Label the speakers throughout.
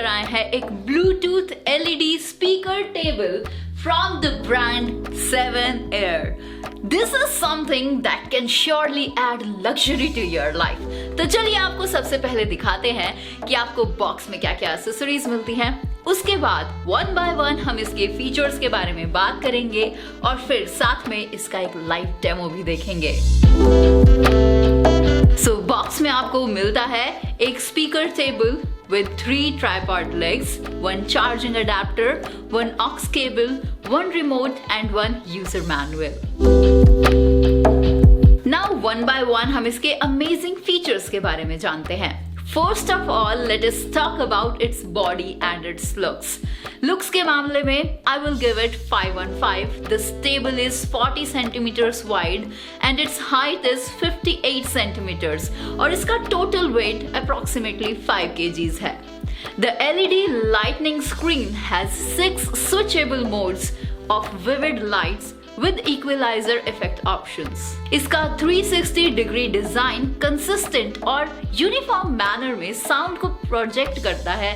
Speaker 1: लेकर आए हैं एक Bluetooth LED speaker table from the brand Sevenaire. This is something that can surely add luxury to your life. तो चलिए आपको सबसे पहले दिखाते हैं कि आपको बॉक्स में क्या क्या एक्सेसरीज मिलती हैं। उसके बाद वन बाय वन हम इसके फीचर्स के बारे में बात करेंगे और फिर साथ में इसका एक लाइव डेमो भी देखेंगे। बॉक्स में आपको मिलता है एक speaker table with 3 tripod legs, 1 charging adapter, 1 aux cable, 1 remote and 1 user manual. Now one by one हम इसके amazing features के बारे में जानते हैं। First of all, let us talk about its body and its looks. Looks के मामले में I will give it 5 on 5. This table is 40 centimeters wide and its height is 58 centimeters और इसका total weight approximately 5 kgs है. The LED lightning screen has 6 switchable modes of vivid lights with equalizer effect options. इसका 360 degree design consistent और uniform manner में sound को project करता है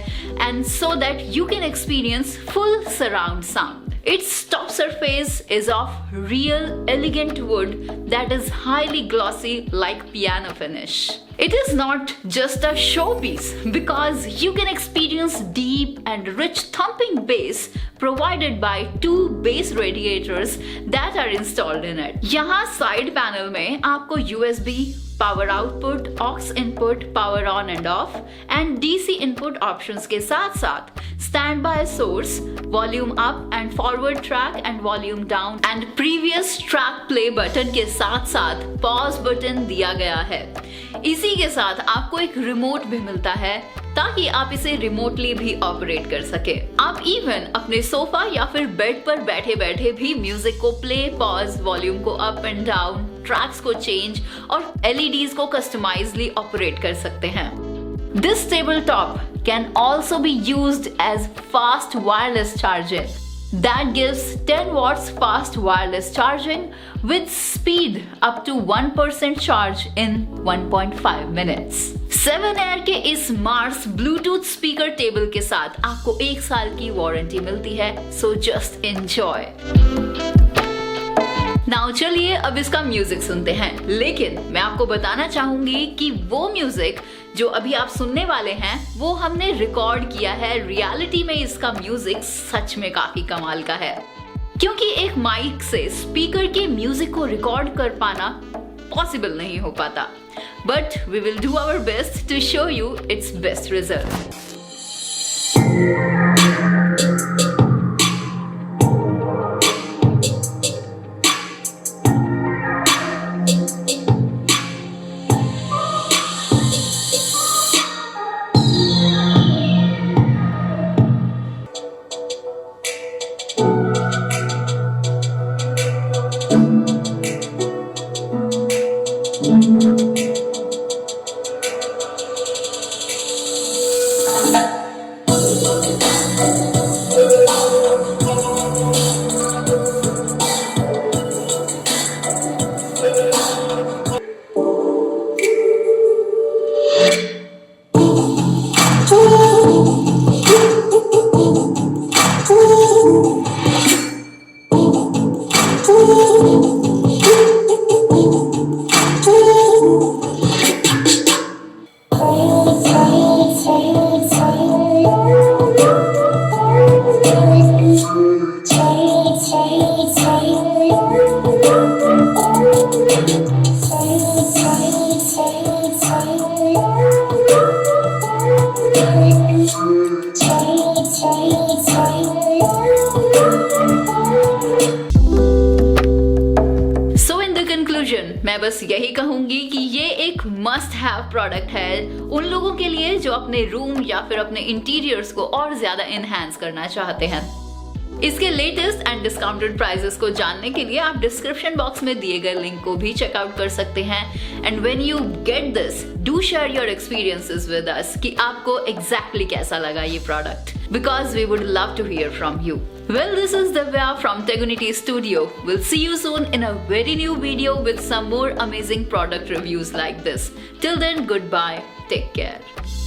Speaker 1: and so that you can experience full surround sound. Its top surface is of real elegant wood that is highly glossy like piano finish. It is not just a showpiece because you can experience deep and rich thumping bass provided by 2 bass radiators that are installed in it. यहाँ side panel में आपको USB, power output, aux input, power on and off and DC input options के साथ साथ standby source, volume up and forward track and volume down and previous track play button के साथ साथ pause button दिया गया है। इसी के साथ आपको एक रिमोट भी मिलता है ताकि आप इसे रिमोटली भी ऑपरेट कर सके। आप इवन अपने सोफा या फिर बेड पर बैठे बैठे भी म्यूजिक को प्ले, पॉज, वॉल्यूम को अप एंड डाउन, ट्रैक्स को चेंज और LEDs को कस्टमाइजली ऑपरेट कर सकते हैं। This tabletop can also be used as fast wireless charger that gives 10 watts fast wireless charging with speed up to 1% charge in 1.5 minutes. Sevenaire के इस Mars Bluetooth speaker table के साथ आपको 1 साल की वारंटी मिलती है, so just enjoy. नाउ चलिए अब इसका म्यूजिक सुनते हैं, लेकिन मैं आपको बताना चाहूंगी कि वो म्यूजिक जो अभी आप सुनने वाले हैं वो हमने रिकॉर्ड किया है। रियलिटी में इसका म्यूजिक सच में काफी कमाल का है, क्योंकि एक माइक से स्पीकर के म्यूजिक को रिकॉर्ड कर पाना पॉसिबल नहीं हो पाता, but we will do our best to show you its best result. मैं बस यही कहूंगी कि ये एक मस्ट हैव प्रोडक्ट है उन लोगों के लिए जो अपने रूम या फिर अपने इंटीरियर्स को और ज्यादा एनहांस करना चाहते हैं। इसके लेटेस्ट एंड डिस्काउंटेड प्राइसेस को जानने के लिए आप डिस्क्रिप्शन बॉक्स में दिए गए लिंक को भी चेकआउट कर सकते हैं। And when you get this, do share your experiences with us कि आपको एग्जैक्टली कैसा लगा ये product, because we would love to hear from you. Well, this is Divya from Tegonity Studio. We'll see you soon in a very new video with some more amazing product reviews like this. Till then, goodbye. Take care.